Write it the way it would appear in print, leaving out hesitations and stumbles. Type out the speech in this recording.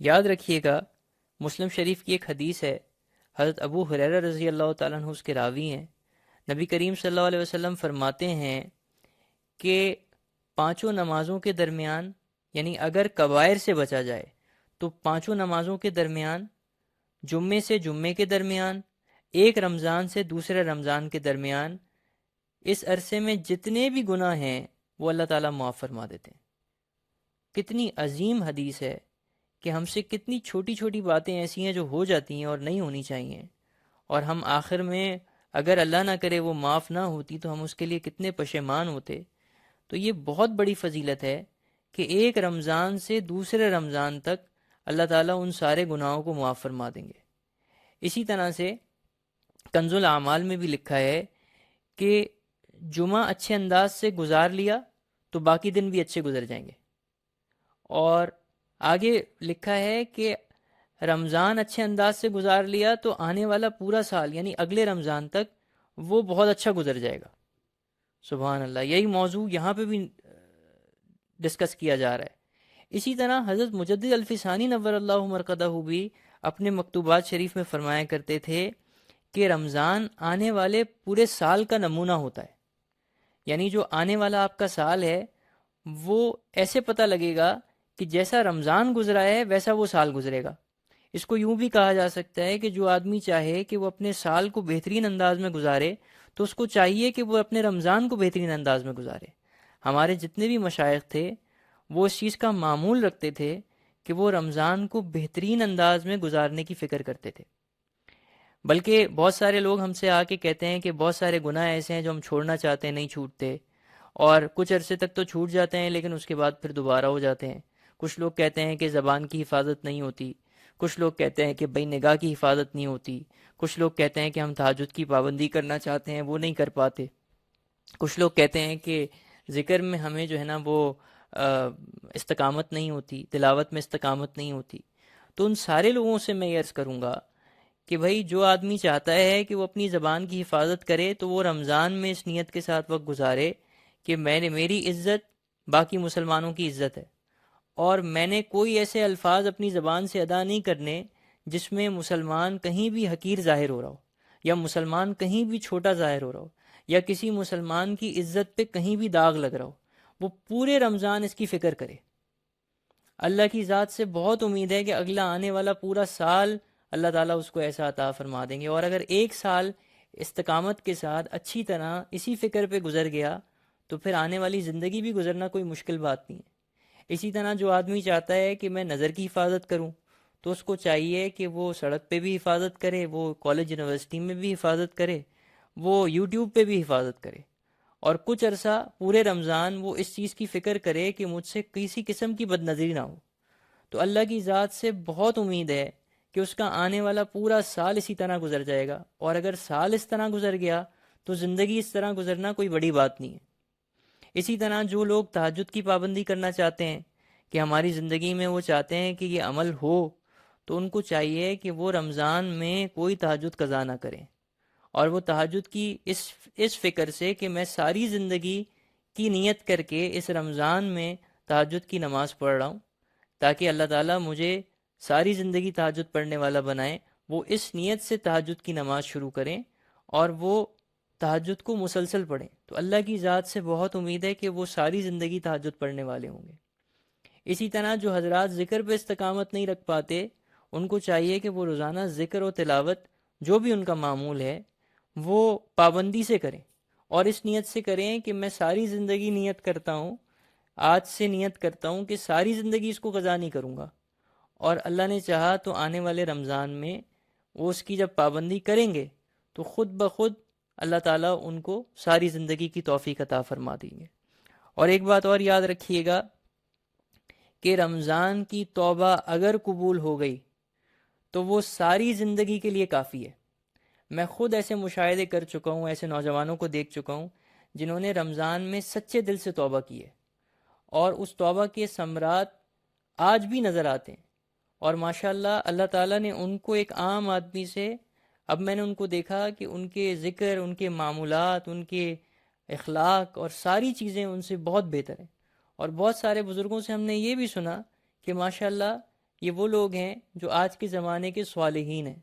یاد رکھیے گا، مسلم شریف کی ایک حدیث ہے، حضرت ابو ہریرہ رضی اللہ تعالیٰ عنہ اس کے راوی ہیں، نبی کریم صلی اللہ علیہ وسلم فرماتے ہیں کہ پانچوں نمازوں کے درمیان، یعنی اگر کبائر سے بچا جائے تو پانچوں نمازوں کے درمیان، جمعے سے جمعے کے درمیان، ایک رمضان سے دوسرے رمضان کے درمیان، اس عرصے میں جتنے بھی گناہ ہیں وہ اللہ تعالیٰ معاف فرما دیتے ہیں۔ کتنی عظیم حدیث ہے کہ ہم سے کتنی چھوٹی چھوٹی باتیں ایسی ہیں جو ہو جاتی ہیں اور نہیں ہونی چاہیے، اور ہم آخر میں اگر اللہ نہ کرے وہ معاف نہ ہوتی تو ہم اس کے لیے کتنے پشیمان ہوتے۔ تو یہ بہت بڑی فضیلت ہے کہ ایک رمضان سے دوسرے رمضان تک اللہ تعالیٰ ان سارے گناہوں کو معاف فرما دیں گے۔ اسی طرح سے کنز الاعمال میں بھی لکھا ہے کہ جمعہ اچھے انداز سے گزار لیا تو باقی دن بھی اچھے گزر جائیں گے، اور آگے لکھا ہے کہ رمضان اچھے انداز سے گزار لیا تو آنے والا پورا سال یعنی اگلے رمضان تک وہ بہت اچھا گزر جائے گا۔ سبحان اللہ، یہی موضوع یہاں پہ بھی ڈسکس کیا جا رہا ہے۔ اسی طرح حضرت مجدد الفسانی نور اللہ مرقدہ بھی اپنے مکتوبات شریف میں فرمایا کرتے تھے کہ رمضان آنے والے پورے سال کا نمونہ ہوتا ہے، یعنی جو آنے والا آپ کا سال ہے وہ ایسے پتہ لگے گا کہ جیسا رمضان گزرا ہے ویسا وہ سال گزرے گا۔ اس کو یوں بھی کہا جا سکتا ہے کہ جو آدمی چاہے کہ وہ اپنے سال کو بہترین انداز میں گزارے تو اس کو چاہیے کہ وہ اپنے رمضان کو بہترین انداز میں گزارے۔ ہمارے جتنے بھی مشائخ تھے وہ اس چیز کا معمول رکھتے تھے کہ وہ رمضان کو بہترین انداز میں گزارنے کی فکر کرتے تھے۔ بلکہ بہت سارے لوگ ہم سے آ کے کہتے ہیں کہ بہت سارے گناہ ایسے ہیں جو ہم چھوڑنا چاہتے ہیں نہیں چھوٹتے، اور کچھ عرصے تک تو چھوٹ جاتے ہیں لیکن اس کے بعد پھر دوبارہ ہو جاتے ہیں۔ کچھ لوگ کہتے ہیں کہ زبان کی حفاظت نہیں ہوتی، کچھ لوگ کہتے ہیں کہ بے نگاہ کی حفاظت نہیں ہوتی، کچھ لوگ کہتے ہیں کہ ہم تہجد کی پابندی کرنا چاہتے ہیں وہ نہیں کر پاتے، کچھ لوگ کہتے ہیں کہ ذکر میں ہمیں جو ہے نا وہ استقامت نہیں ہوتی، تلاوت میں استقامت نہیں ہوتی۔ تو ان سارے لوگوں سے میں یہ عرض کروں گا کہ بھائی جو آدمی چاہتا ہے کہ وہ اپنی زبان کی حفاظت کرے تو وہ رمضان میں اس نیت کے ساتھ وقت گزارے کہ میری عزت باقی مسلمانوں کی عزت ہے، اور میں نے کوئی ایسے الفاظ اپنی زبان سے ادا نہیں کرنے جس میں مسلمان کہیں بھی حقیر ظاہر ہو رہا ہو، یا مسلمان کہیں بھی چھوٹا ظاہر ہو رہا ہو، یا کسی مسلمان کی عزت پہ کہیں بھی داغ لگ رہا ہو۔ وہ پورے رمضان اس کی فکر کرے۔ اللہ کی ذات سے بہت امید ہے کہ اگلا آنے والا پورا سال اللہ تعالیٰ اس کو ایسا عطا فرما دیں گے، اور اگر ایک سال استقامت کے ساتھ اچھی طرح اسی فکر پہ گزر گیا تو پھر آنے والی زندگی بھی گزرنا کوئی مشکل بات نہیں ہے۔ اسی طرح جو آدمی چاہتا ہے کہ میں نظر کی حفاظت کروں تو اس کو چاہیے کہ وہ سڑک پہ بھی حفاظت کرے، وہ کالج یونیورسٹی میں بھی حفاظت کرے، وہ یوٹیوب پہ بھی حفاظت کرے، اور کچھ عرصہ پورے رمضان وہ اس چیز کی فکر کرے کہ مجھ سے کسی قسم کی بد نظری نہ ہو۔ تو اللہ کی ذات سے بہت امید ہے کہ اس کا آنے والا پورا سال اسی طرح گزر جائے گا، اور اگر سال اس طرح گزر گیا تو زندگی اس طرح گزرنا کوئی بڑی بات نہیں ہے۔ اسی طرح جو لوگ تہجد کی پابندی کرنا چاہتے ہیں کہ ہماری زندگی میں وہ چاہتے ہیں کہ یہ عمل ہو، تو ان کو چاہیے کہ وہ رمضان میں کوئی تہجد قضا نہ کریں، اور وہ تہجد کی اس فکر سے کہ میں ساری زندگی کی نیت کر کے اس رمضان میں تہجد کی نماز پڑھ رہا ہوں تاکہ اللہ تعالیٰ مجھے ساری زندگی تہجد پڑھنے والا بنائے، وہ اس نیت سے تہجد کی نماز شروع کریں اور وہ تہجد کو مسلسل پڑھیں، تو اللہ کی ذات سے بہت امید ہے کہ وہ ساری زندگی تہجد پڑھنے والے ہوں گے۔ اسی طرح جو حضرات ذکر پہ استقامت نہیں رکھ پاتے ان کو چاہیے کہ وہ روزانہ ذکر و تلاوت جو بھی ان کا معمول ہے وہ پابندی سے کریں، اور اس نیت سے کریں کہ میں ساری زندگی نیت کرتا ہوں، آج سے نیت کرتا ہوں کہ ساری زندگی اس کو قضا نہیں کروں گا، اور اللہ نے چاہا تو آنے والے رمضان میں وہ اس کی جب پابندی کریں گے تو خود بخود اللہ تعالیٰ ان کو ساری زندگی کی توفیق عطا فرما دیں گے۔ اور ایک بات اور یاد رکھیے گا کہ رمضان کی توبہ اگر قبول ہو گئی تو وہ ساری زندگی کے لیے کافی ہے۔ میں خود ایسے مشاہدے کر چکا ہوں، ایسے نوجوانوں کو دیکھ چکا ہوں جنہوں نے رمضان میں سچے دل سے توبہ کی ہے، اور اس توبہ کے ثمرات آج بھی نظر آتے ہیں، اور ماشاءاللہ اللہ تعالیٰ نے ان کو ایک عام آدمی سے، اب میں نے ان کو دیکھا کہ ان کے ذکر، ان کے معمولات، ان کے اخلاق اور ساری چیزیں ان سے بہت بہتر ہیں، اور بہت سارے بزرگوں سے ہم نے یہ بھی سنا کہ ماشاءاللہ یہ وہ لوگ ہیں جو آج کے زمانے کے صالحین ہیں،